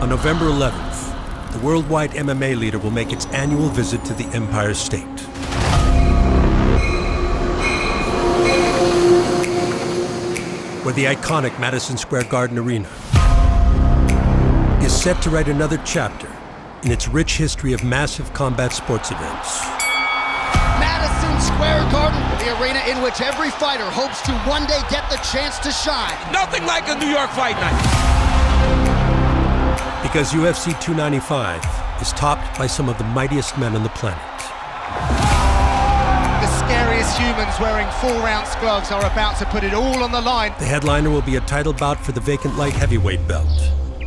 On November 11th, the worldwide MMA leader will make its annual visit to the Empire State. Where the iconic Madison Square Garden Arena is set to write another chapter in its rich history of massive combat sports events. Madison Square Garden, the arena in which every fighter hopes to one day get the chance to shine. Nothing like a New York fight night. Because UFC 295 is topped by some of the mightiest men on the planet. The scariest humans wearing 4-ounce gloves are about to put it all on the line. The headliner will be a title bout for the vacant light heavyweight belt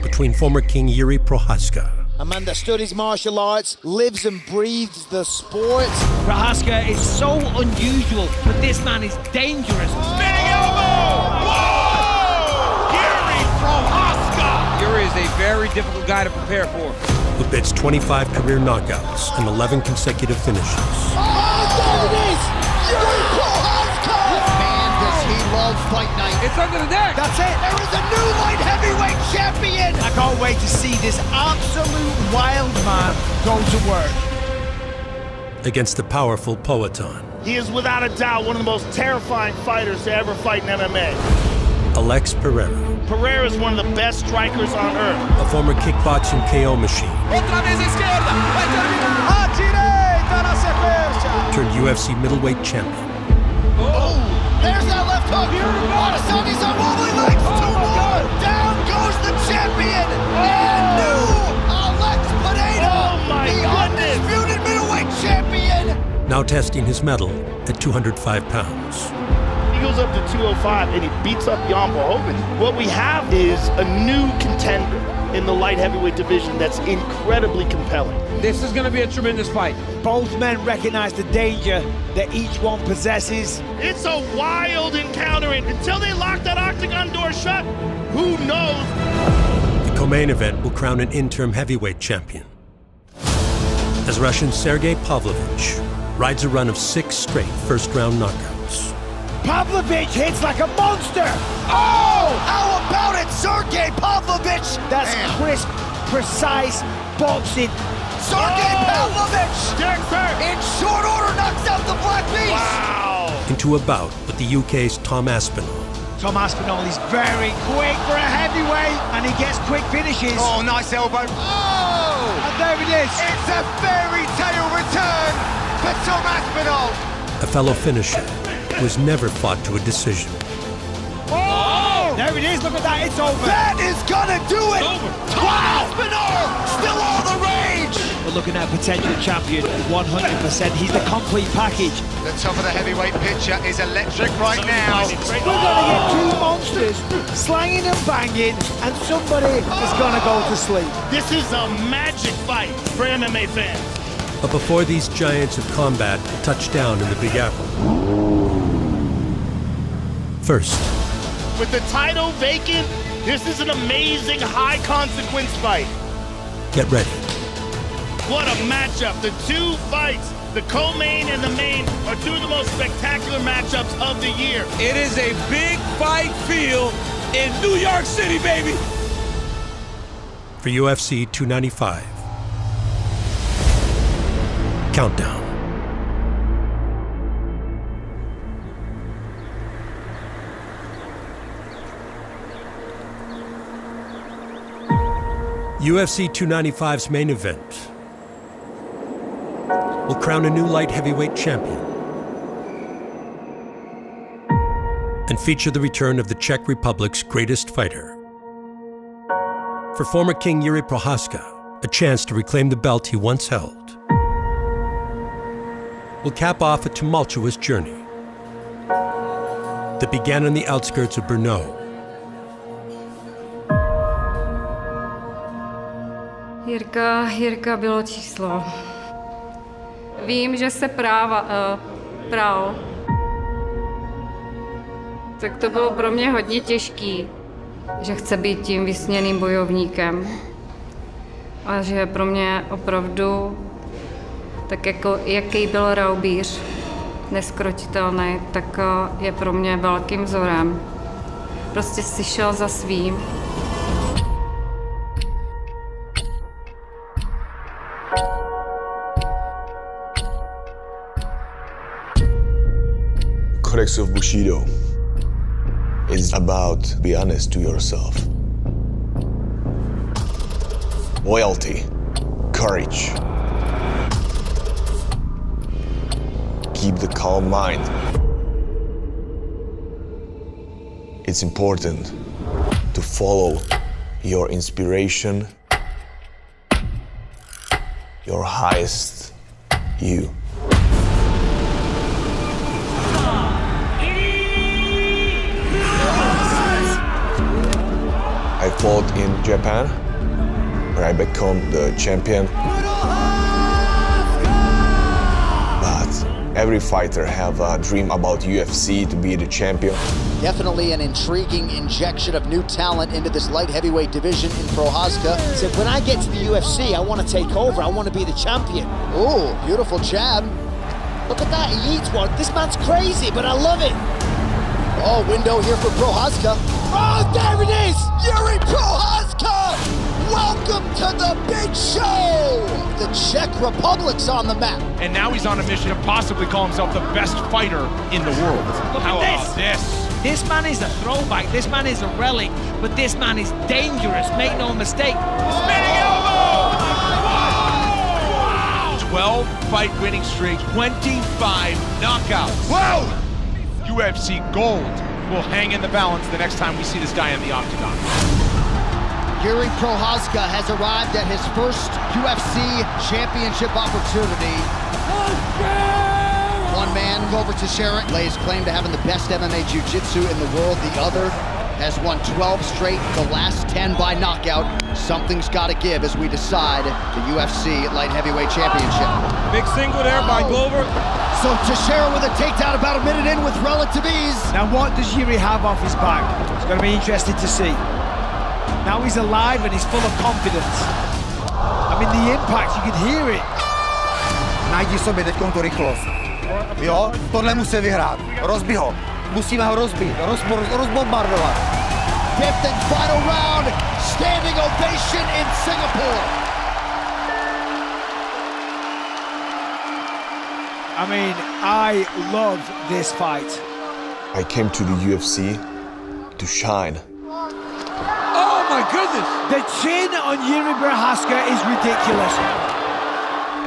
between former King Yuri Prochazka. A man that studies martial arts, lives and breathes the sport. Prochazka is so unusual, but this man is dangerous. Spinning elbow! Whoa! Yuri Prochazka! Yuri is a very difficult guy to prepare for. Who bits 25 career knockouts and 11 consecutive finishes. Oh, there it is! Yuri Prochazka! Man, does he love fight night. It's under the deck. That's it. There is a new light heavyweight champion. I can't wait to see this absolute wild man go to work. Against the powerful Poatan. He is without a doubt one of the most terrifying fighters to ever fight in MMA. Alex Pereira. Pereira is one of the best strikers on earth. A former kickboxing KO machine. Outra vez esquerda. Vai terminar. A direita na sequência. Turned UFC middleweight champion. Oh, there's that left hook. Adesanya's on wobbly legs. Two more. Down goes the champion. And new Alex Pereira. Oh my the goodness. Undisputed middleweight champion. Now testing his mettle at 205 pounds. He goes up to 205 and he beats up Jan Verhoeven. What we have is a new contender in the light heavyweight division that's incredibly compelling. This is going to be a tremendous fight. Both men recognize the danger that each one possesses. It's a wild encounter, and until they lock that octagon door shut, who knows? The co-main event will crown an interim heavyweight champion, as Russian Sergei Pavlovich rides a run of 6 straight first-round knockouts. Pavlovich hits like a monster. Oh, how about it, Sergei Pavlovich? That's crisp, precise boxing. Sergei Pavlovich, Dexter! in short order, knocks out the Black Beast. Wow! Into a bout with the UK's Tom Aspinall. Tom Aspinall is very quick for a heavyweight, and he gets quick finishes. Oh, nice elbow. Oh! And there it is. It's a fairy tale return for Tom Aspinall. A fellow finisher who has never fought to a decision. Oh! There it is. Look at that. It's over. That is gonna do it. Over. Tom Aspinall, still all the rage. We're looking at a potential champion, 100%. He's the complete package. The top of the heavyweight picture is electric right now. We're gonna get two monsters slanging and banging, and somebody is gonna go to sleep. This is a magic fight for MMA fans. But before these giants of combat touch down in the Big Apple, first, With the title vacant, this is an amazing high-consequence fight. get ready. What a matchup. The two fights, the co-main and the main, are two of the most spectacular matchups of the year. It is a big fight feel in New York City, baby. For UFC 295. Countdown. UFC 295's main event will crown a new light heavyweight champion and feature the return of the Czech Republic's greatest fighter. For former King Yuri Prochazka, a chance to reclaim the belt he once held. Will cap off a tumultuous journey that began on the outskirts of Brno. Jirka bylo číslo. Vím, že se prál. Tak to bylo pro mě hodně těžký, že chce být tím vysněným bojovníkem. A že pro mě opravdu, tak jako jaký byl Raubíř, neskrotitelný, tak je pro mě velkým vzorem. Prostě si šel za svým. Codex of Bushido is about be honest to yourself. Loyalty, courage. Keep the calm mind. It's important to follow your inspiration, your highest you. I fought in Japan, where I became the champion. But every fighter have a dream about UFC to be the champion. Definitely an intriguing injection of new talent into this light heavyweight division in Prochazka. Said, when I get to the UFC, I want to take over. I want to be the champion. Ooh, beautiful jab. Look at that, he eats one. This man's crazy, but I love it. Oh, window here for Prochazka. Oh, there it is! Yuri Prochazka! Welcome to the big show! The Czech Republic's on the map. And now he's on a mission to possibly call himself the best fighter in the world. How about this? This man is a throwback, this man is a relic, but this man is dangerous, make no mistake. Spinning elbow! Wow! 12-fight winning streak, 25 knockouts. Whoa! UFC gold will hang in the balance the next time we see this guy in the octagon. Yuri Prochazka has arrived at his first UFC championship opportunity. One man, Glover Teixeira, lays claim to having the best MMA jiu-jitsu in the world. The other has won 12 straight, the last 10 by knockout. Something's got to give as we decide the UFC light heavyweight championship. Big single there by Glover. So Teixeira with a takedown about a minute in with relative ease. Now what does Yuri have off his back? It's going to be interesting to see. Now he's alive and he's full of confidence. I mean, the impact, you can hear it. Najdi sobě teď tu rychlost. Jo, tohle musí vyhrát. Rozbij ho. Musíme ho rozbít, rozbombardovat. Fifth and final round, standing ovation in Singapore. I mean, I love this fight. I came to the UFC to shine. Oh my goodness! The chin on Yuri Prochazka is ridiculous.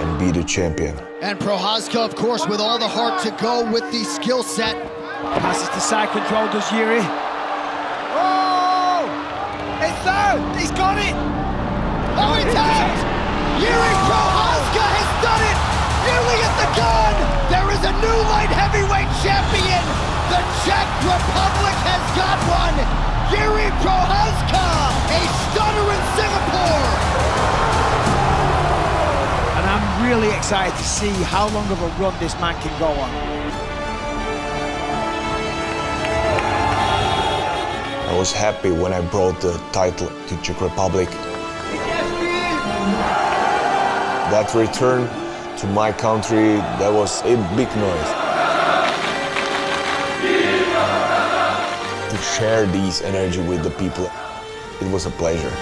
And be the champion. And Prochazka, of course, with all the heart to go with the skill set. Passes to side control, does Yuri. Oh! It's there! He's got it! Oh, he tapped! Yuri Prochazka has done it! Nearly at the gun! There is a new light heavyweight champion! The Czech Republic has got one! Yuri Prochazka! A stunner in Singapore! And I'm really excited to see how long of a run this man can go on. I was happy when I brought the title to Czech Republic. That return to my country, that was a big noise. To share this energy with the people, it was a pleasure.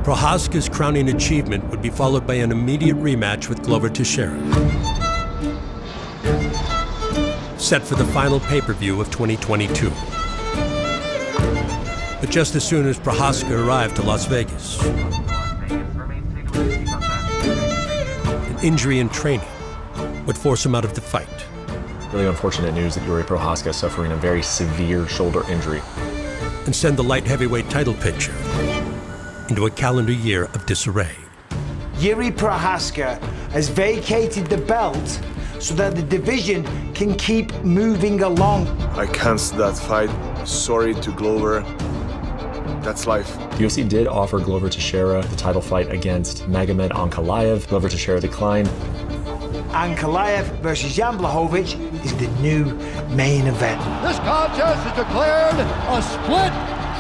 Prochazka's crowning achievement would be followed by an immediate rematch with Glover Teixeira, set for the final pay-per-view of 2022. But just as soon as Prochazka arrived to Las Vegas, an injury in training would force him out of the fight. Really unfortunate news that Yuri Prochazka suffering a very severe shoulder injury. And send the light heavyweight title picture into a calendar year of disarray. Yuri Prochazka has vacated the belt so that the division can keep moving along. I canceled that fight. Sorry to Glover. That's life. The UFC did offer Glover Teixeira the title fight against Magomed Ankalaev. Glover Teixeira declined. Ankalaev versus Jan Blachowicz is the new main event. This contest is declared a split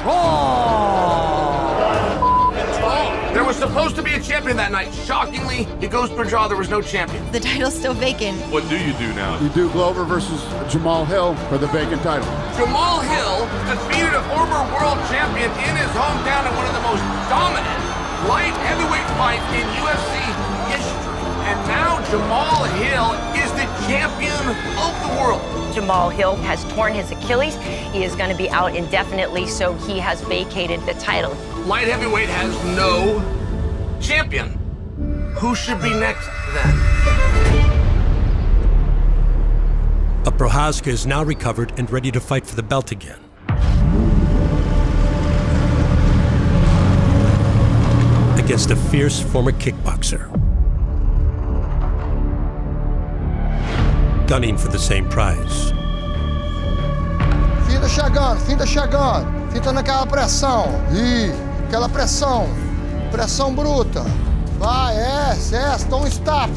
draw. There was supposed to be a champion that night. Shockingly, it goes per draw. There was no champion. The title's still vacant. What do you do now? You do Glover versus Jamal Hill for the vacant title. Jamal Hill defeated a former Jamal Hill is the champion of the world. Jamal Hill has torn his Achilles. He is going to be out indefinitely, so he has vacated the title. Light heavyweight has no champion. Who should be next then? But Prochazka is now recovered and ready to fight for the belt again. Against a fierce former kickboxer. Gunning for the same prize. Finta chegando, finta chegando. Finta naquela pressão. Ih, aquela pressão. Pressão bruta. Vai, toma um stop,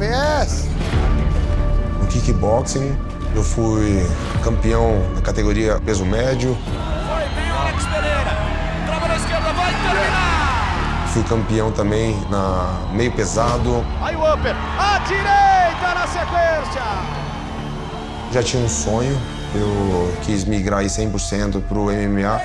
No kickboxing, eu fui campeão na categoria peso médio. Fui campeão também na meio pesado. Aí o upper, à direita na sequência. Já tinha um sonho, eu quis migrar aí 100% pro MMA.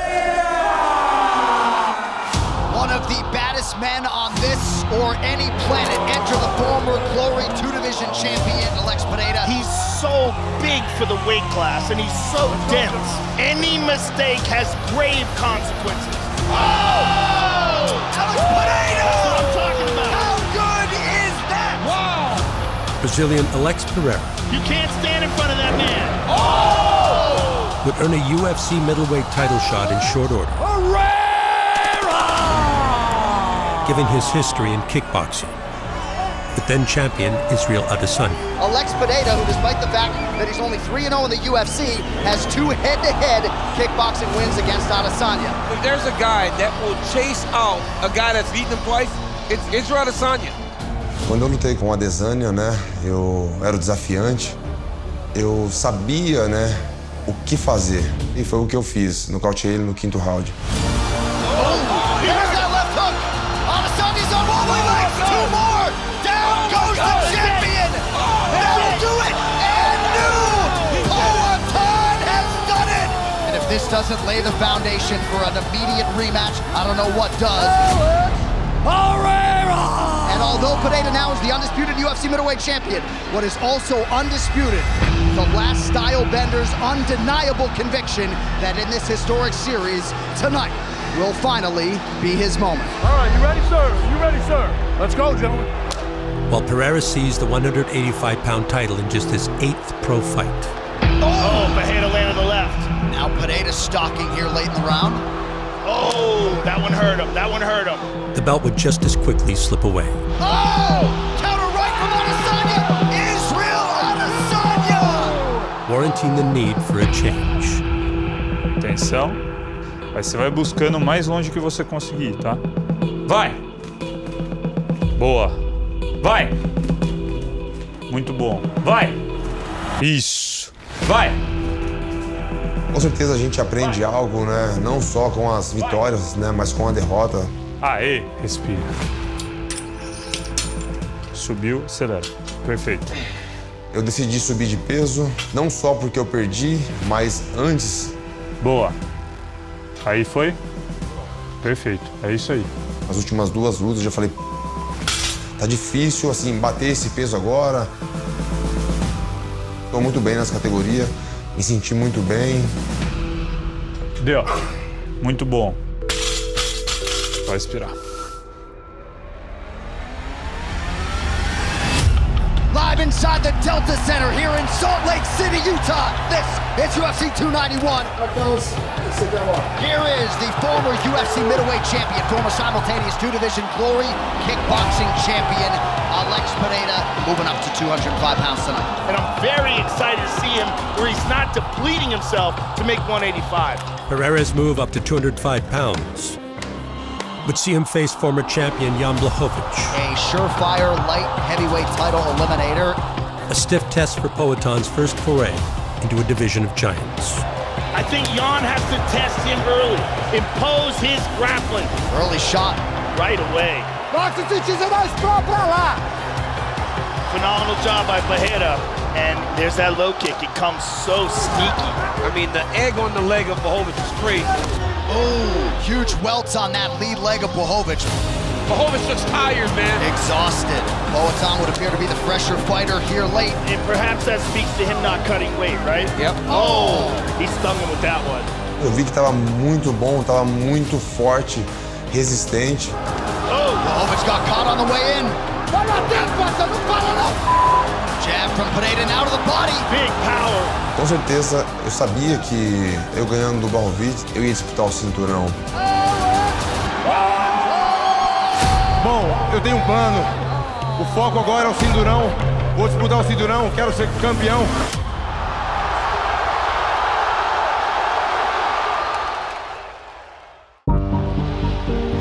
One of the baddest men on this or any planet enter the former Glory 2 Division champion, Alex Pereira. He's so big for the weight class, and he's so dense. Any mistake has grave consequences. Oh! Alex Pereira! That's what I'm talking about. How good is that? Wow! Brazilian Alex Pereira You can't stand in front of that man. Oh! would earn a UFC middleweight title shot in short order. Given his history in kickboxing, with then champion Israel Adesanya. Alex Pereira, who despite the fact that he's only 3-0 in the UFC, has 2 head-to-head kickboxing wins against Adesanya. If there's a guy that will chase out a guy that's beaten him twice, it's Israel Adesanya. Quando eu lutei com a Adesanya, né, eu era o desafiante. Eu sabia, né, o que fazer. E foi o que eu fiz. Nocauteei ele no 5º round. Here's that left hook. Adesanya's on wobbly legs. 2 more. Down goes the champion. That'll do it. And new Poatan has done it. And if this doesn't lay the foundation for an immediate rematch, I don't know what does. And although Pereira now is the undisputed UFC middleweight champion, what is also undisputed, the last style bender's undeniable conviction that in this historic series tonight will finally be his moment. All right, you ready, sir? You ready, sir? Let's go, gentlemen. While Pereira seized the 185-pound title in just his 8th pro fight. Oh, Pereira landed the left. Now Pereira stalking here late in the round. Oh, that one hurt him. That one hurt him. The belt would just as quickly slip away. Oh! Counter right from Adesanya! Israel Adesanya! Warranting the need for a change. Atenção. Aí você vai buscando o mais longe que você conseguir, tá? Vai! Boa! Vai! Muito bom. Vai! Isso! Vai! Com certeza a gente aprende algo, né? Não só com as vitórias, né? Mas com a derrota. Aê! Respira. Subiu, acelera. Perfeito. Eu decidi subir de peso, não só porque eu perdi, mas antes. Boa. Aí foi? Perfeito. É isso aí. As últimas 2 lutas eu já falei, tá difícil assim bater esse peso agora. Tô muito bem nessa categoria, me senti muito bem. Deu. Muito bom. Vai respirar. Live inside the Delta Center here in Salt Lake City, Utah. This is UFC 291. Here is the former UFC middleweight champion, former simultaneous 2 Division Glory kickboxing champion, Alex Pereira, moving up to 205 pounds tonight. And I'm very excited to see him where he's not depleting himself to make 185. Pereira's move up to 205 pounds would see him face former champion Jan Blachowicz. A surefire light heavyweight title eliminator. A stiff test for Poatan's first foray into a division of giants. I think Jan has to test him early, impose his grappling. Early shot. Right away. Phenomenal job by Pereira. And there's that low kick. It comes so sneaky. I mean, the egg on the leg of Blachowicz is crazy. Oh, huge welts on that lead leg of Blachowicz. Blachowicz looks tired, man. Exhausted. Boatan would appear to be the fresher fighter here late. And perhaps that speaks to him not cutting weight, right? Yep. Oh, he stung him with that one. Eu vi que estava muito bom, estava muito forte, resistente. Oh, Blachowicz got caught on the way in. Jab from Pineda now to the body. Big power. Com certeza, eu sabia que eu ganhando do Blachowicz, eu ia disputar o cinturão. Bom, eu tenho um plano. O foco agora é o cinturão. Vou disputar o cinturão, quero ser campeão.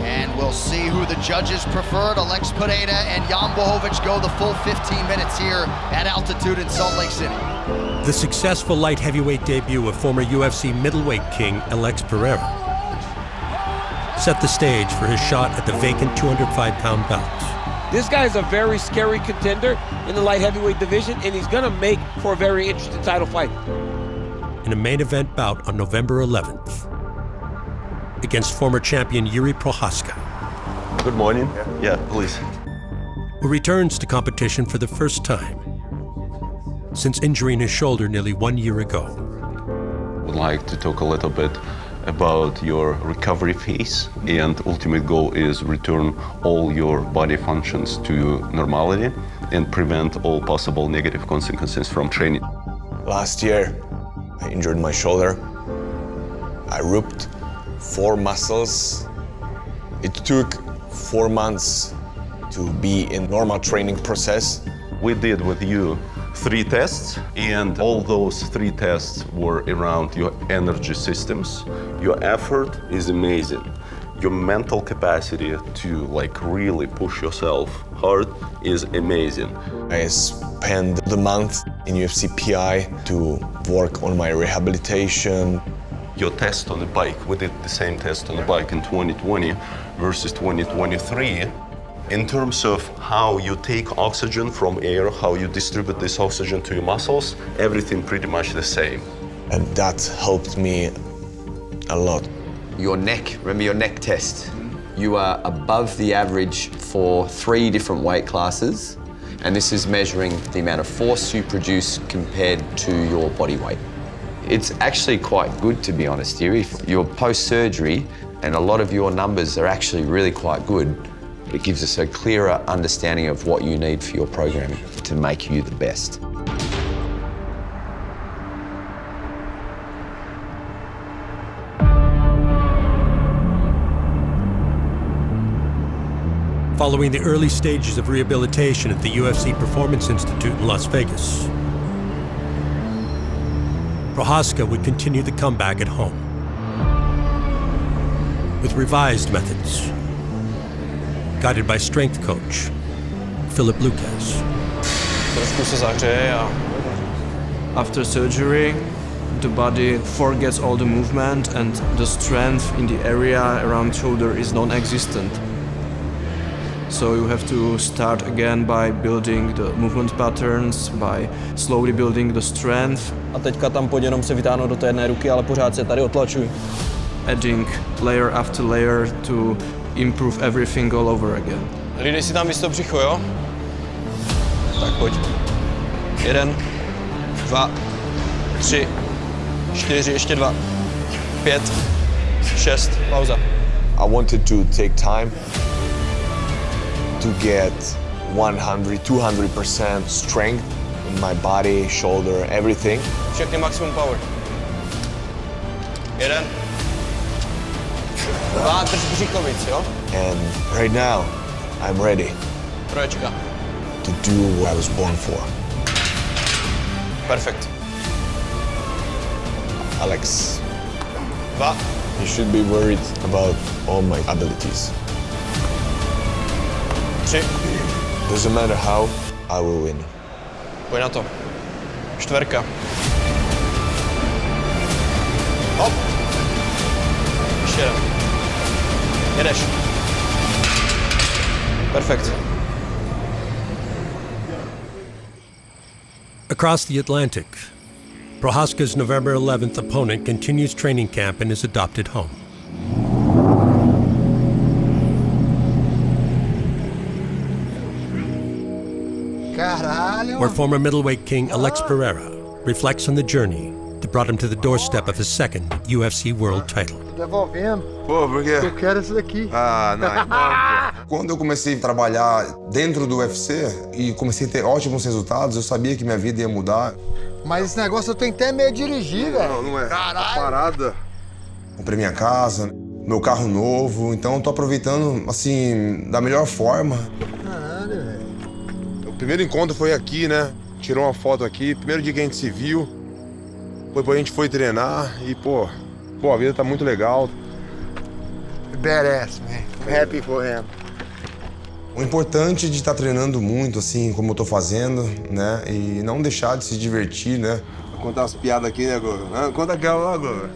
And we'll see who the judges preferred. Alex Pineda and Jan Blachowicz go the full 15 minutes here at altitude in Salt Lake City. The successful light heavyweight debut of former UFC middleweight king Alex Pereira set the stage for his shot at the vacant 205-pound belt. This guy is a very scary contender in the light heavyweight division, and he's gonna make for a very interesting title fight. In a main event bout on November 11th against former champion Yuri Prochazka. Good morning. Yeah, please. Who returns to competition for the first time since injuring his shoulder nearly 1 year ago. Would like to talk a little bit about your recovery phase, and ultimate goal is return all your body functions to normality and prevent all possible negative consequences from training. Last year, I injured my shoulder. I ripped 4 muscles. It took 4 months to be in normal training process. We did with you 3 tests, and all those 3 tests were around your energy systems. Your effort is amazing. Your mental capacity to really push yourself hard is amazing. I spent the month in UFC PI to work on my rehabilitation. Your test on the bike, we did the same test on the bike in 2020 versus 2023. In terms of how you take oxygen from air, how you distribute this oxygen to your muscles, everything pretty much the same. And that helped me a lot. Your neck, remember your neck test? You are above the average for 3 different weight classes, and this is measuring the amount of force you produce compared to your body weight. It's actually quite good, to be honest, Yuri. You're post-surgery, and a lot of your numbers are actually really quite good. It gives us a clearer understanding of what you need for your program to make you the best. Following the early stages of rehabilitation at the UFC Performance Institute in Las Vegas, Prochazka would continue the comeback at home with revised methods, guided by strength coach Philip Lucas. Trošku se zahřeje a after surgery, the body forgets all the movement and the strength in the area around shoulder is non-existent. So you have to start again by building the movement patterns, by slowly building the strength. A teďka tam pojď jenom se vytáhnout do té jedné ruky, ale pořád se tady otlačuj. Adding layer after layer to improve everything all over again. Hlídej si tam místo břicho, jo? Tak pojď. 1, 2, 3, 4, ještě 2, 5, 6, pauza. I wanted to take time to get 100–200% strength in my body, shoulder, everything. Všechny maximum power. 1, 2, drž břicho víc, jo? And right now, I'm ready Troječka. to do what I was born for. Perfect. Alex, 2. you should be worried about all my abilities. 3. Doesn't matter how, I will win. Pojď na to. 4. Hop. Ještě jeden. Jedeš. Perfect. Across the Atlantic, Prochazka's November 11th opponent continues training camp in his adopted home. where former middleweight king Alex Pereira reflects on the journey that brought him to the doorstep of his second UFC world title. Devolvendo. Pô, por quê? Eu quero isso daqui. Ah, não, então, quando eu comecei a trabalhar dentro do UFC e comecei a ter ótimos resultados, eu sabia que minha vida ia mudar. Mas esse negócio eu tenho até medo de dirigir, velho. Não é. Caralho. Parada. Comprei minha casa, meu carro novo, então eu tô aproveitando, assim, da melhor forma. Caralho, velho. O primeiro encontro foi aqui, né? Tirou uma foto aqui, primeiro dia que a gente se viu. Depois a gente foi treinar e, pô, a vida tá muito legal. Badass, man. I'm happy for him. O importante de estar treinando muito, assim, como eu tô fazendo, né? E não deixar de se divertir, né? Vou contar umas piadas aqui, né, Glover? Conta aquela lá, Glover.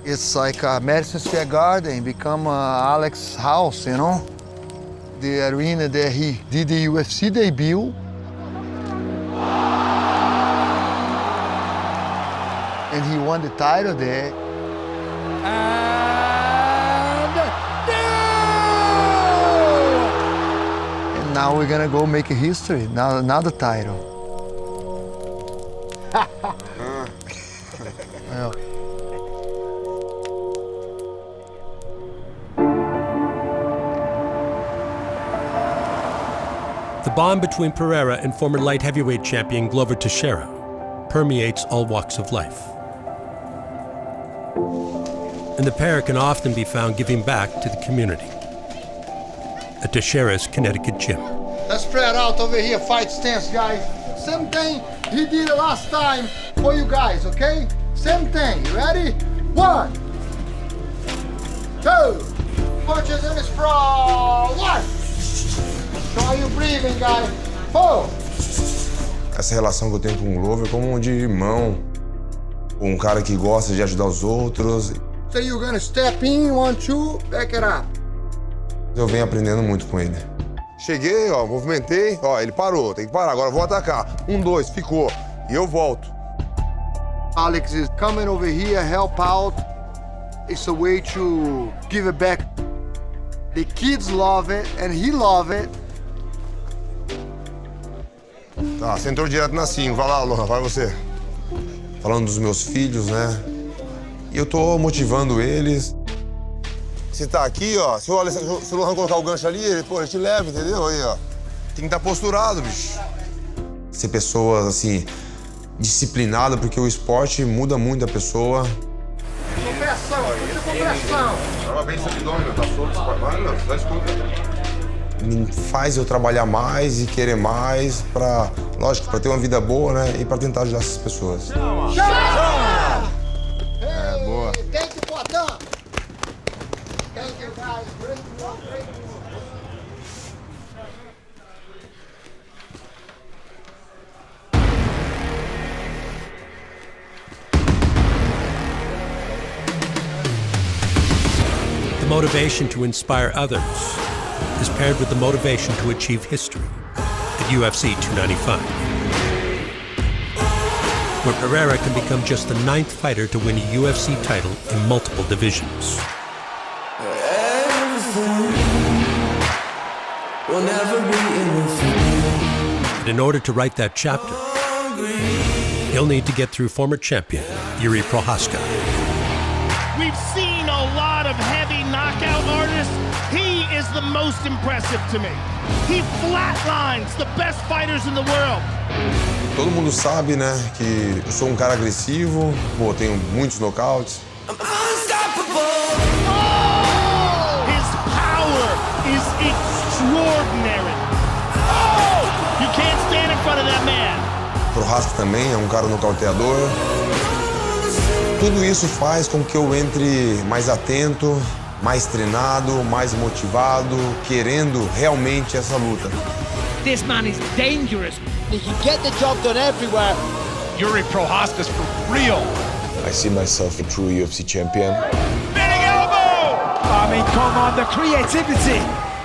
It's like Madison Square Garden become Alex's house, you know? The arena that he did the UFC debut. And he won the title there. And now we're gonna go make a history. Now another title. Yeah. The bond between Pereira and former light heavyweight champion Glover Teixeira permeates all walks of life. And the pair can often be found giving back to the community at Teixeira's Connecticut gym. Let's spread out over here, fight stance, guys. Same thing he did last time for you guys, okay? Same thing, you ready? 1, 2, punches in the sprawl, 1. How you breathing, guys? 4. Essa relação que eu tenho com o Glover é como de irmão, um cara que gosta de ajudar os outros. So you're gonna step in, 1, 2, back it up. Eu venho aprendendo muito com ele. Cheguei, ó, movimentei, ó, ele parou, tem que parar, agora eu vou atacar. 1, 2, ficou. E eu volto. Alex is coming over here, help out. It's a way to give it back. The kids love it, and he love it. Tá, você entrou direto na 5, vai lá, Lohan, vai você. Falando dos meus filhos, né? E eu tô motivando eles. Se tá aqui, ó, se o Lohan colocar o gancho ali, ele te leva, entendeu? Aí, ó. Tem que estar posturado, bicho. Ser pessoas, assim, disciplinadas, porque o esporte muda muito a pessoa. Compressão. Tava bem esse abdômen, tá solto, só escuta. Me faz eu trabalhar mais e querer mais pra, lógico, pra ter uma vida boa, né? E pra tentar ajudar essas pessoas. É, boa. Thank you, Potan. Thank you, guys. Great work, great work. The motivation to inspire others is paired with the motivation to achieve history at UFC 295, where Pereira can become just the 9th fighter to win a UFC title in multiple divisions. But in order to write that chapter, he'll need to get through former champion Yuri Prochazka. We've seen a lot of heavy knockout artists. He is the most impressive to me. He flatlines the best fighters in the world. Todo mundo sabe, né, que eu sou um cara agressivo, pô, tenho muitos nocautes. His power is extraordinary. You can't stand in front of that man. Prochazka também é um cara nocauteador. Tudo isso faz com que eu entre mais atento, mais treinado, mais motivado, querendo realmente essa luta. This man is dangerous. He can get the job done everywhere. Yuri Prochazka's for real. I see myself a true UFC champion. Spinning elbow! I mean, come on, the creativity.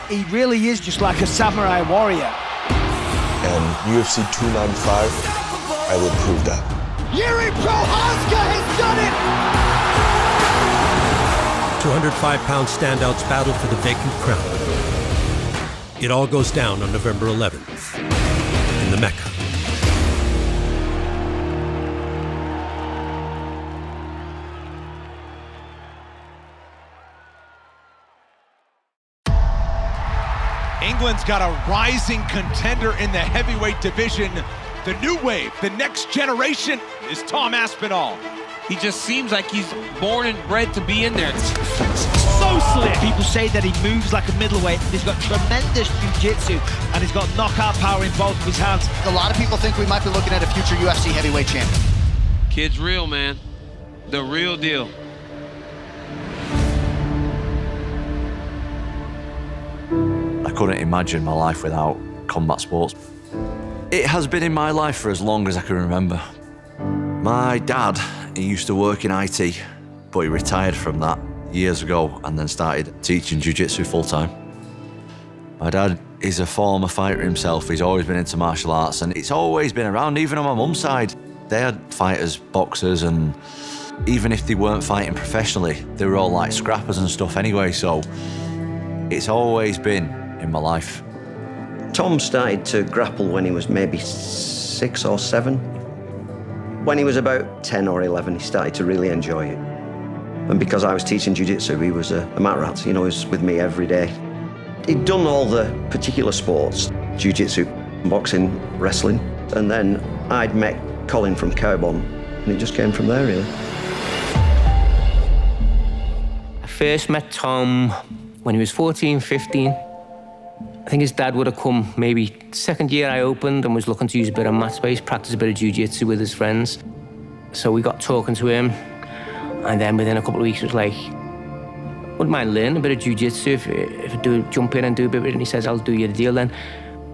He really is just like a samurai warrior. And UFC 295, I will prove that. Yuri Prochazka has done it! 205-pound standouts battle for the vacant crown. It all goes down on November 11th in the Mecca. England's got a rising contender in the heavyweight division. The new wave, the next generation is Tom Aspinall. He just seems like he's born and bred to be in there. So slick. People say that he moves like a middleweight. He's got tremendous jiu-jitsu, and he's got knockout power in both of his hands. A lot of people think we might be looking at a future UFC heavyweight champion. Kid's real, man. The real deal. I couldn't imagine my life without combat sports. It has been in my life for as long as I can remember. My dad, he used to work in IT, but he retired from that years ago and then started teaching jiu-jitsu full-time. My dad is a former fighter himself. He's always been into martial arts, and it's always been around, even on my mum's side. They had fighters, boxers, and even if they weren't fighting professionally, they were all like scrappers and stuff anyway, so it's always been in my life. Tom started to grapple when he was maybe 6 or 7. When he was about 10 or 11, he started to really enjoy it. And because I was teaching jiu-jitsu, he was a mat rat. You know, he was with me every day. He'd done all the particular sports, jiu-jitsu, boxing, wrestling. And then I'd met Colin from Carbon, and it just came from there, really. I first met Tom when he was 14, 15. I think his dad would have come maybe second year I opened and was looking to use a bit of mat space, practice a bit of jiu-jitsu with his friends. So we got talking to him, and then within a couple of weeks it was like, wouldn't mind learning a bit of jiu-jitsu if I do jump in and do a bit of it. And he says, I'll do you the deal then.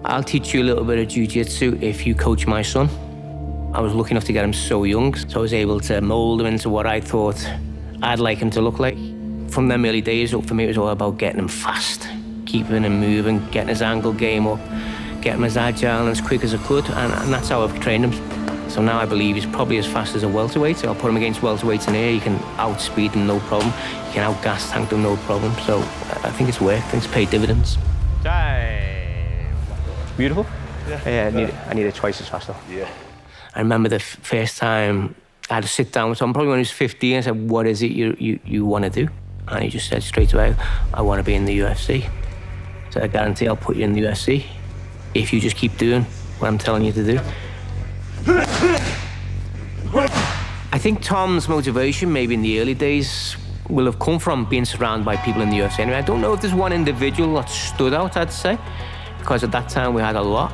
I'll teach you a little bit of jiu-jitsu if you coach my son. I was lucky enough to get him so young, so I was able to mold him into what I thought I'd like him to look like. From them early days, for me, it was all about getting him fast, keeping him moving, getting his angle game up, getting him as agile and as quick as I could, and that's how I've trained him. So now I believe he's probably as fast as a welterweight. I'll put him against welterweights in here, you can outspeed him, no problem. You can outgas tank them, no problem. So I think it's worked, I think it's paid dividends. Time. Beautiful? Yeah, I need it twice as fast though. Yeah. I remember the first time I had to sit down with someone, probably when he was 15, I said, what is it you want to do? And he just said straight away, I want to be in the UFC. So I guarantee I'll put you in the UFC if you just keep doing what I'm telling you to do. I think Tom's motivation, maybe in the early days, will have come from being surrounded by people in the UFC. Anyway, I don't know if there's one individual that stood out, I'd say, because at that time we had a lot.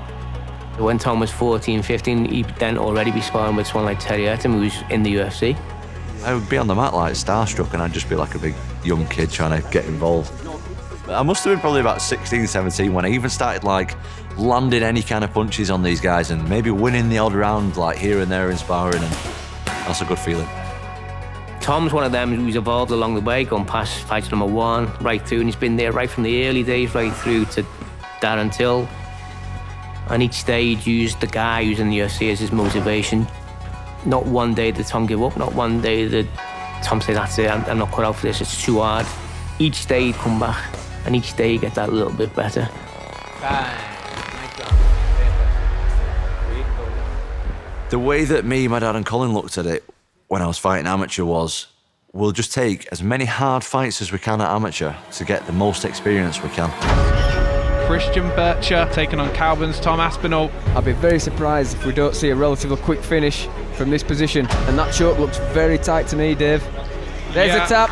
When Tom was 14, 15, he'd then already be sparring with someone like Terry Etim, who was in the UFC. I would be on the mat like starstruck, and I'd just be like a big young kid trying to get involved. I must have been probably about 16, 17 when I even started like landing any kind of punches on these guys and maybe winning the odd round like here and there in sparring, and that's a good feeling. Tom's one of them who's evolved along the way, going past fights number 1 right through, and he's been there right from the early days right through to Darren Till. And each day he'd use the guy who's in the UFC as his motivation. Not one day did Tom give up, not one day did Tom say, that's it, I'm not cut out for this, it's too hard. Each day he'd come back, and each day he'd get that little bit better. The way that me, my dad and Colin looked at it when I was fighting amateur was, we'll just take as many hard fights as we can at amateur to get the most experience we can. Christian Bircher taking on Calvin's Tom Aspinall. I'd be very surprised if we don't see a relatively quick finish from this position. And that choke looks very tight to me, Dave. There's a tap.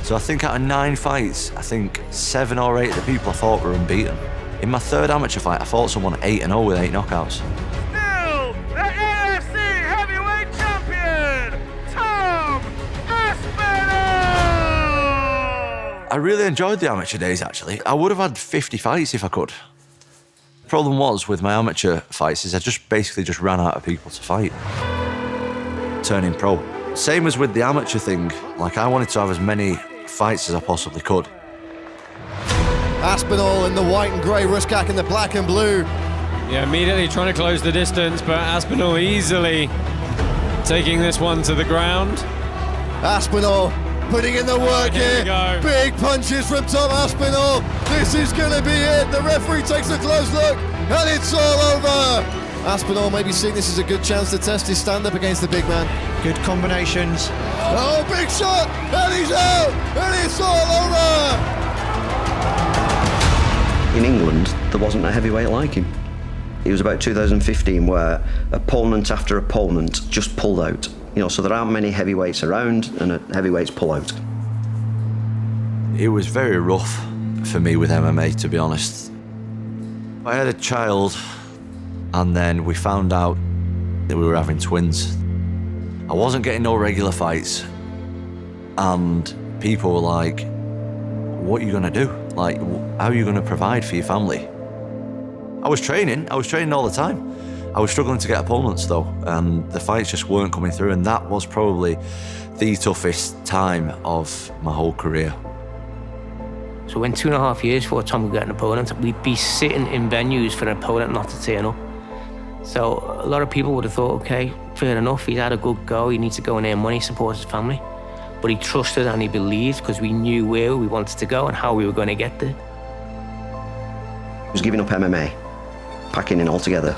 So I think out of 9 fights, I think 7 or 8 of the people I fought were unbeaten. In my 3rd amateur fight, I fought someone 8-0 with 8 knockouts. Still the UFC heavyweight champion, Tom Aspinall! I really enjoyed the amateur days, actually. I would have had 50 fights if I could. The problem was with my amateur fights is I basically ran out of people to fight. Turning pro. Same as with the amateur thing, like I wanted to have as many fights as I possibly could. Aspinall in the white and grey, Ruskak in the black and blue. Yeah, immediately trying to close the distance, but Aspinall easily taking this one to the ground. Aspinall putting in the work here. Big punches from Tom Aspinall. This is going to be it. The referee takes a close look, and it's all over. Aspinall maybe seeing this as a good chance to test his stand-up against the big man. Good combinations. Oh, big shot, and he's out, and it's all over. In England, there wasn't a heavyweight like him. It was about 2015 where opponent after opponent just pulled out. You know, so there aren't many heavyweights around, and heavyweights pull out. It was very rough for me with MMA, to be honest. I had a child, and then we found out that we were having twins. I wasn't getting no regular fights, and people were like, what are you gonna do? Like, how are you gonna provide for your family? I was training all the time. I was struggling to get opponents though, and the fights just weren't coming through, and that was probably the toughest time of my whole career. So when 2.5 years before Tom would get an opponent, we'd be sitting in venues for an opponent not to turn up. So a lot of people would have thought, okay, fair enough, he's had a good go, he needs to go and earn money, support his family. But he trusted and he believed because we knew where we wanted to go and how we were going to get there. He was giving up MMA, packing in altogether.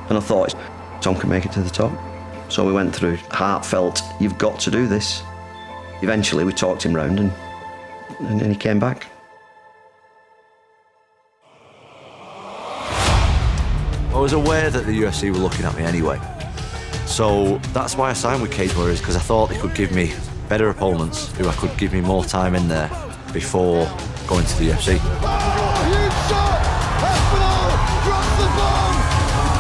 And I thought, Tom can make it to the top. So we went through heartfelt, you've got to do this. Eventually we talked him round and he came back. I was aware that the UFC were looking at me anyway. So that's why I signed with Cage Warriors, because I thought they could give me better opponents who I could give me more time in there before going to the UFC. Huge shot! Aspinall drops the bomb!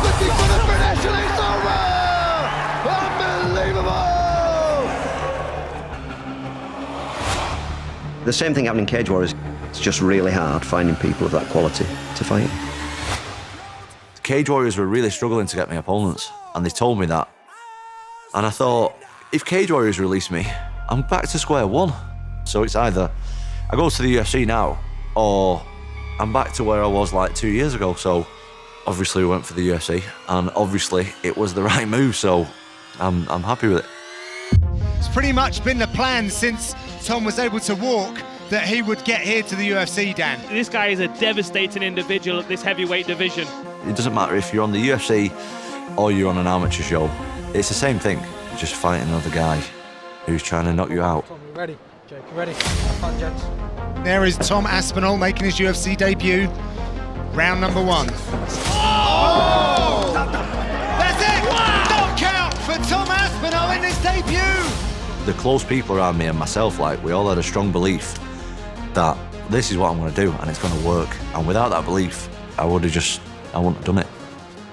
Looking for the finish and it's over! Unbelievable! The same thing happened in Cage Warriors. It's just really hard finding people of that quality to fight. Cage Warriors were really struggling to get me opponents, and they told me that. And I thought, if Cage Warriors release me, I'm back to square one. So it's either I go to the UFC now, or I'm back to where I was like 2 years ago. So obviously we went for the UFC, and obviously it was the right move, so I'm happy with it. It's pretty much been the plan since Tom was able to walk that he would get here to the UFC, Dan. This guy is a devastating individual at this heavyweight division. It doesn't matter if you're on the UFC or you're on an amateur show. It's the same thing, just fighting another guy who's trying to knock you out. Tom, you ready? Jake, you ready? Have fun, gents. There is Tom Aspinall making his UFC debut. Round number one. Oh! That's it! Wow! Knockout for Tom Aspinall in his debut! The close people around me and myself, like, we all had a strong belief that this is what I'm going to do and it's going to work. And without that belief, I wouldn't have done it.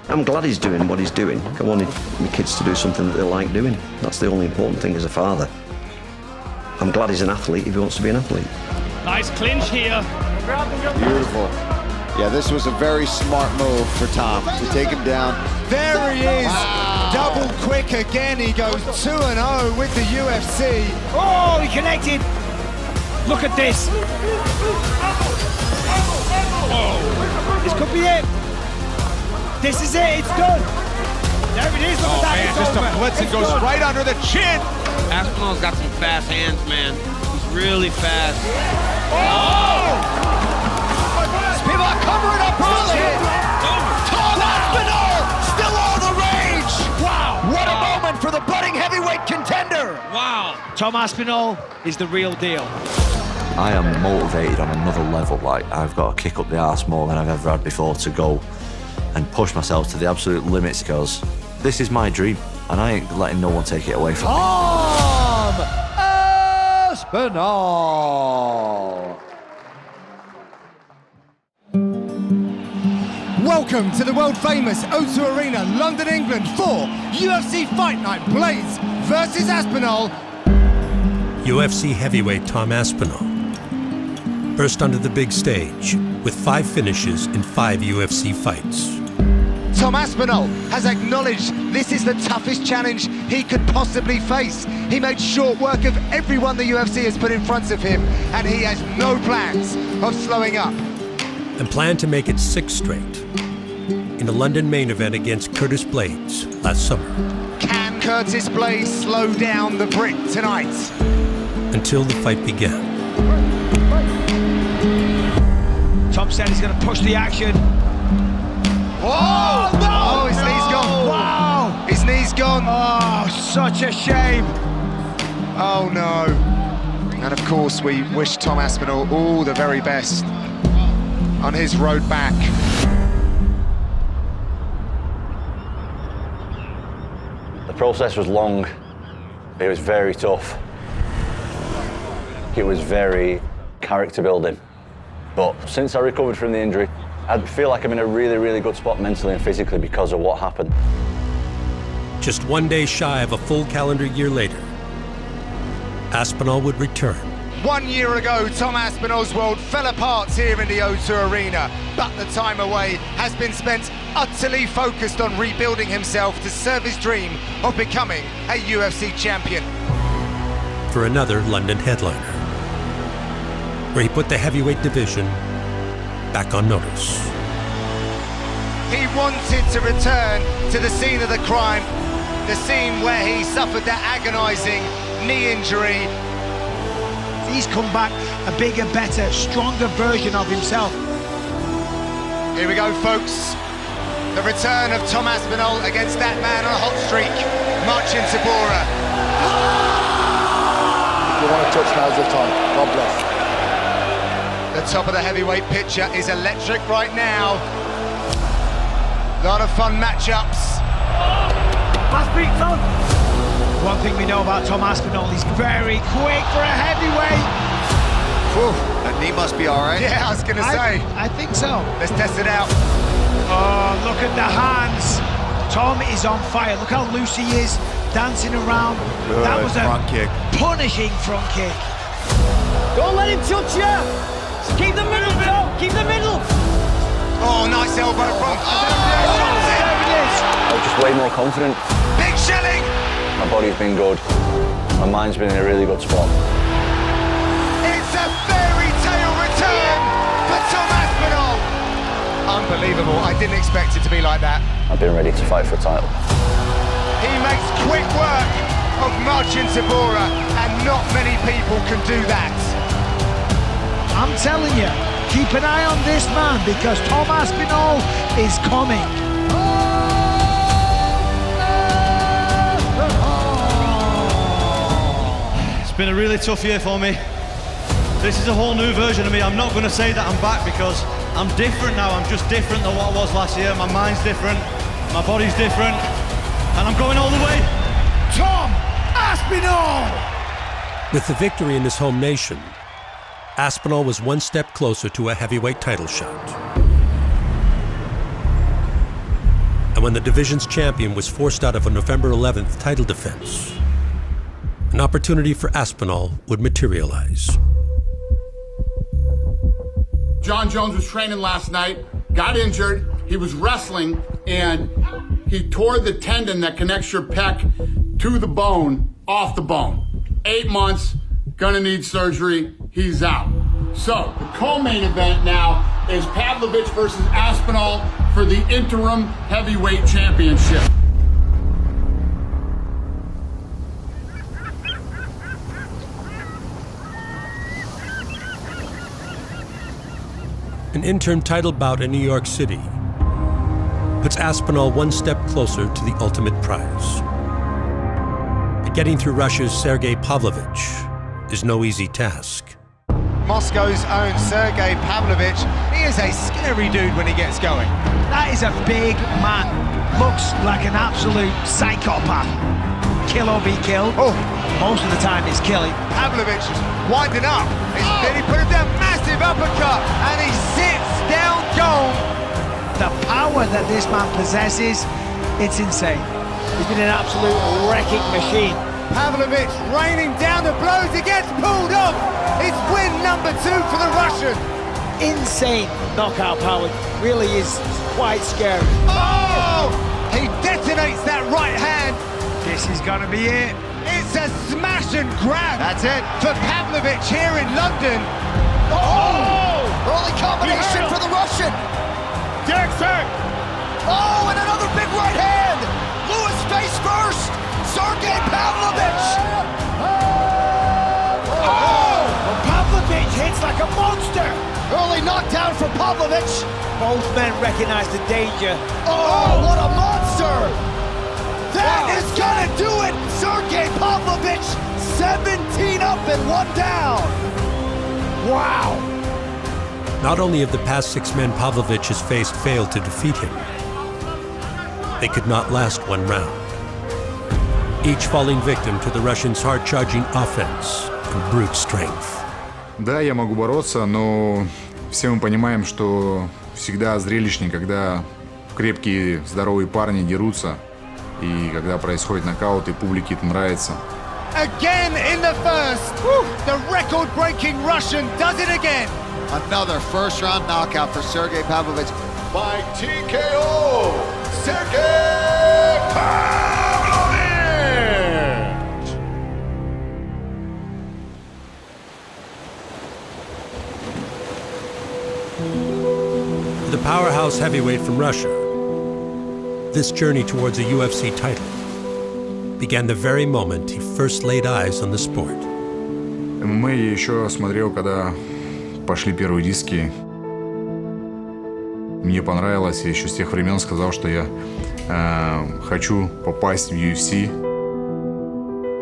I'm glad he's doing what he's doing. I wanted my kids to do something that they like doing. That's the only important thing as a father. I'm glad he's an athlete if he wants to be an athlete. Nice clinch here. Beautiful. Yeah, this was a very smart move for Tom to take him down. There he is. Wow. Double quick again. He goes 2-0 with the UFC. Oh, he connected. Look at this. Oh, this could be it. This is it. It's done. There it is. Look at that. Man, just a blitz and goes right under the chin. Aspinall's got some fast hands, man. He's really fast. Oh! Spivak covering up early. Tom Aspinall still all the rage. Wow. What a moment for the budding heavyweight contender. Wow. Tom Aspinall is the real deal. I am motivated on another level. Like, I've got to kick up the arse more than I've ever had before to go and push myself to the absolute limits, because this is my dream and I ain't letting no one take it away from me. Tom Aspinall. Welcome to the world famous O2 Arena, London, England, for UFC Fight Night. Blaze versus Aspinall. UFC heavyweight Tom Aspinall burst onto the big stage with 5 finishes in 5 UFC fights. Tom Aspinall has acknowledged this is the toughest challenge he could possibly face. He made short work of everyone the UFC has put in front of him, and he has no plans of slowing up. And planned to make it 6 straight in a London main event against Curtis Blades last summer. Can Curtis Blades slow down the Brit tonight? Until the fight began. Tom said he's going to push the action. Oh, no! Oh, his knee's gone. Wow! His knee's gone. Oh, such a shame. Oh, no. And of course, we wish Tom Aspinall all the very best. on his road back. The process was long. It was very tough. It was very character building. But since I recovered from the injury, I feel like I'm in a really, really good spot mentally and physically because of what happened. Just 1 day shy of a full calendar year later, Aspinall would return. 1 year ago, Tom Aspinall's world fell apart here in the O2 Arena, but the time away has been spent utterly focused on rebuilding himself to serve his dream of becoming a UFC champion. For another London headliner, where he put the heavyweight division back on notice. He wanted to return to the scene of the crime, the scene where he suffered that agonizing knee injury. He's come back a bigger, better, stronger version of himself. Here we go, folks. The return of Tom Aspinall against that man on a hot streak, Marcin Tybura. If you want to touch, now's the time. God bless. The top of the heavyweight picture is electric right now. A lot of fun matchups. Last beat, Tom. One thing we know about Tom Aspinall, he's very quick for a heavyweight. Whew, that knee must be all right. Yeah, I was going to say. I think so. Let's test it out. Oh, look at the hands. Tom is on fire. Look how loose he is, dancing around. Good that was a front kick. Punishing front kick. Don't let him touch you. Keep the middle, Bill. Keep the middle. Oh, nice elbow from. There it is. I was just way more confident. Big shelling. My body's been good. My mind's been in a really good spot. It's a fairy tale return for Tom Aspinall. Unbelievable. I didn't expect it to be like that. I've been ready to fight for a title. He makes quick work of Marcin Tybura, and not many people can do that. I'm telling you, keep an eye on this man because Tom Aspinall is coming. It's been a really tough year for me. This is a whole new version of me. I'm not going to say that I'm back because I'm different now. I'm just different than what I was last year. My mind's different, my body's different, and I'm going all the way. Tom Aspinall! With the victory in his home nation, Aspinall was one step closer to a heavyweight title shot. And when the division's champion was forced out of a November 11th title defense, an opportunity for Aspinall would materialize. John Jones was training last night, got injured, he was wrestling, and he tore the tendon that connects your pec to the bone, off the bone. 8 months, gonna need surgery, he's out. So, the co-main event now is Pavlovich versus Aspinall for the interim heavyweight championship. An interim title bout in New York City puts Aspinall one step closer to the ultimate prize. But getting through Russia's Sergei Pavlovich is no easy task. Moscow's own Sergei Pavlovich, he is a scary dude when he gets going. That is a big man. Looks like an absolute psychopath. Kill or be killed. Oh, most of the time he's killing. Pavlovich is winding up. Then he put him down, massive uppercut, and he sits down Jones. The power that this man possesses, it's insane. He's been an absolute wrecking machine. Pavlovich raining down the blows, he gets pulled off. It's win number 2 for the Russian. Insane knockout power, really is quite scary. Oh! He detonates that right hand. This is gonna be it. It's a smash and grab. That's it for Pavlovich here in London. Oh! Early combination for the Russian. Derek's hurt. Oh, and another big right hand. Lewis face first. Sergei Pavlovich. Oh! Pavlovich hits like a monster. Early knockdown for Pavlovich. Both men recognize the danger. Oh, what a monster! That is gonna do it! Sergei Pavlovich, 17 up and 1 down. Wow. Not only have the past 6 men Pavlovich has faced failed to defeat him, they could not last one round, each falling victim to the Russians' hard-charging offense and brute strength. Да, я могу бороться, но все мы понимаем, что всегда зрелищнее, когда крепкие, здоровые парни дерутся, и когда происходит нокаут, и публике это нравится. Again in the first. The record-breaking Russian does it again. Another first-round knockout for Sergey Pavlovich by TKO. Sergey Pavlovich! The powerhouse heavyweight from Russia, this journey towards a UFC title began the very moment he first laid eyes on the sport. ММА я еще смотрел, когда пошли первые диски. Мне понравилось, я еще с тех времен сказал, что я хочу попасть в UFC.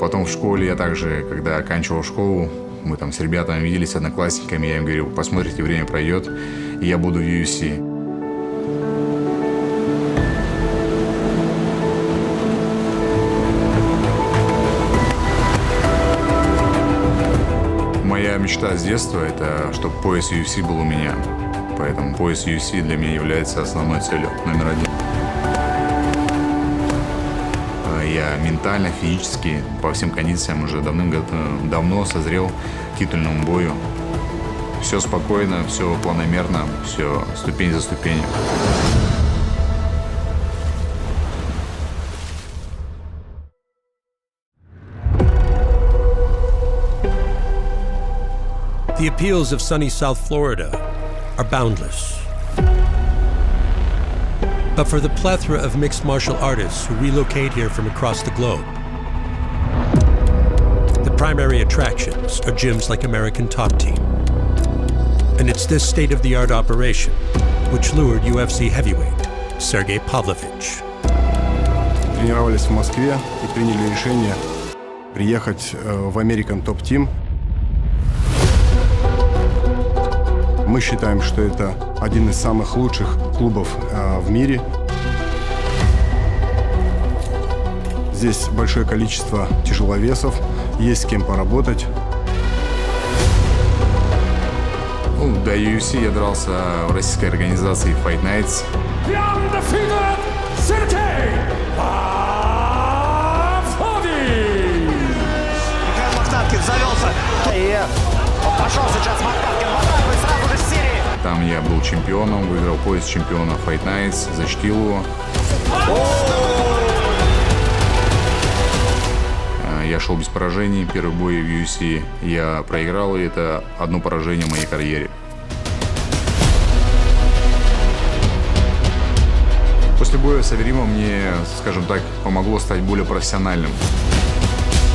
Потом в школе я также, когда оканчивал школу, мы там с ребятами виделись, с одноклассниками, я им говорил, посмотрите, время пройдет, и я буду в UFC. Моя мечта с детства – это чтобы пояс UFC был у меня. Поэтому пояс UFC для меня является основной целью, номер один. Я ментально, физически, по всем кондициям уже давно созрел к титульному бою. Все спокойно, все планомерно, все ступень за ступенью. The appeals of sunny South Florida are boundless. But for the plethora of mixed martial artists who relocate here from across the globe, the primary attractions are gyms like American Top Team. And it's this state-of-the-art operation which lured UFC heavyweight Sergey Pavlovich. Тренировались в Москве и приняли решение приехать в American Top Team. Мы считаем, что это один из самых лучших клубов в мире. Здесь большое количество тяжеловесов, есть с кем поработать. До UFC я дрался в российской организации Fight Nights. Михаил Мохнаткин завелся. И пошел сейчас Мохнаткин в атаку и сразу же с серии. Там я был чемпионом, выиграл пояс чемпиона Fight Nights, защитил его. Я шел без поражений, первый бой в UFC я проиграл, и это одно поражение в моей карьере. После боя с Аверимом мне, скажем так, помогло стать более профессиональным.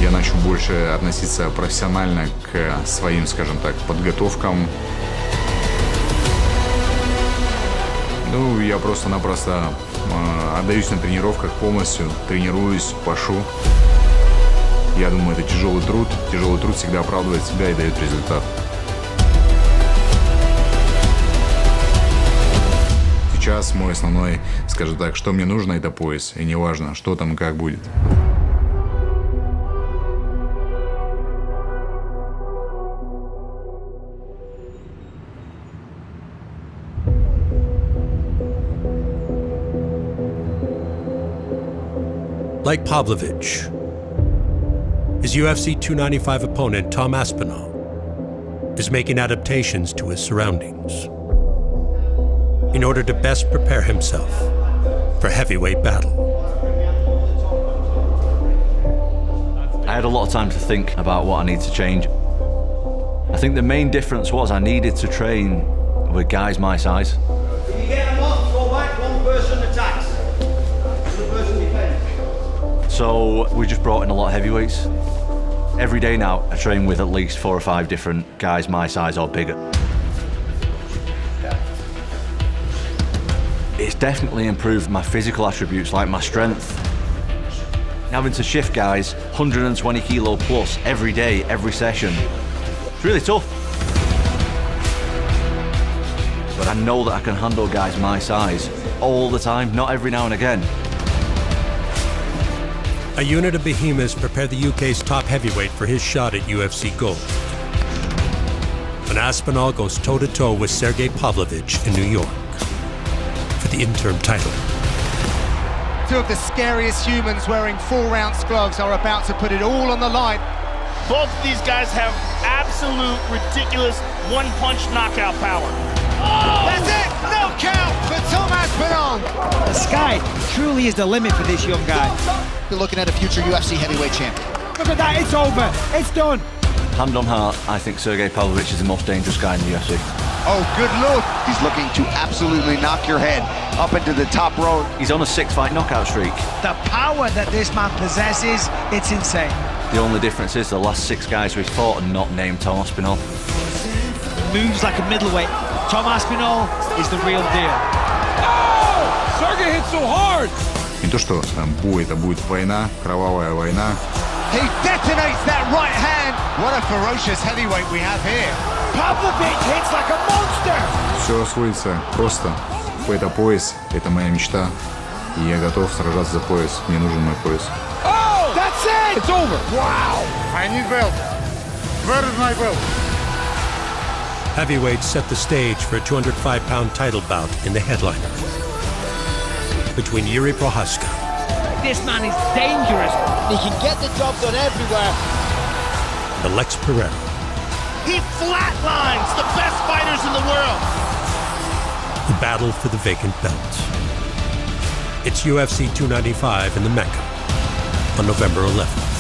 Я начал больше относиться профессионально к своим, скажем так, подготовкам. Я просто-напросто отдаюсь на тренировках полностью, тренируюсь, пашу. Я думаю, это тяжелый труд. Тяжелый труд всегда оправдывает себя и дает результат. Сейчас мой основной, скажем так, что мне нужно, это пояс. И неважно, что там и как будет. Like Pavlovich, his UFC 295 opponent, Tom Aspinall, is making adaptations to his surroundings in order to best prepare himself for heavyweight battle. I had a lot of time to think about what I need to change. I think the main difference was I needed to train with guys my size. If you get them off, go back, one person attacks. The person defends. So we just brought in a lot of heavyweights. Every day now, I train with at least 4 or 5 different guys my size or bigger. It's definitely improved my physical attributes, like my strength. Having to shift guys 120 kilo plus every day, every session, it's really tough. know that I can handle guys my size all the time, not every now and again. A unit of behemoths prepared the UK's top heavyweight for his shot at UFC gold. When Aspinall goes toe-to-toe with Sergey Pavlovich in New York for the interim title. Two of the scariest humans wearing 4-ounce gloves are about to put it all on the line. Both of these guys have absolute ridiculous one-punch knockout power. Oh! That's it! Knockout for Tom Aspinall! The sky truly is the limit for this young guy. You're looking at a future UFC heavyweight champion. Look at that, it's over, it's done. Hand on heart, I think Sergey Pavlovich is the most dangerous guy in the UFC. Oh, good look. He's looking to absolutely knock your head up into the top row. He's on a 6-fight knockout streak. The power that this man possesses, it's insane. The only difference is the last 6 guys who he's fought are not named Tom Aspinall. Moves like a middleweight. Tom Aspinall is the real deal. Oh! Sergey hit so hard! Не то, что бой, это будет война, кровавая война. He detonates that right hand. What a ferocious heavyweight we have here. Pavlovich hits like a monster. Все сводится просто. Это пояс, это моя мечта. И я готов сражаться за пояс. Мне нужен мой пояс. Oh! That's it! It's over. Wow! I need belt. Where is my belt? Heavyweights set the stage for a 205-pound title bout in the headliner between Yuri Prohaska. This man is dangerous. He can get the job done everywhere. And Alex Pereira. He flatlines the best fighters in the world. The battle for the vacant belt. It's UFC 295 in the Mecca on November 11th.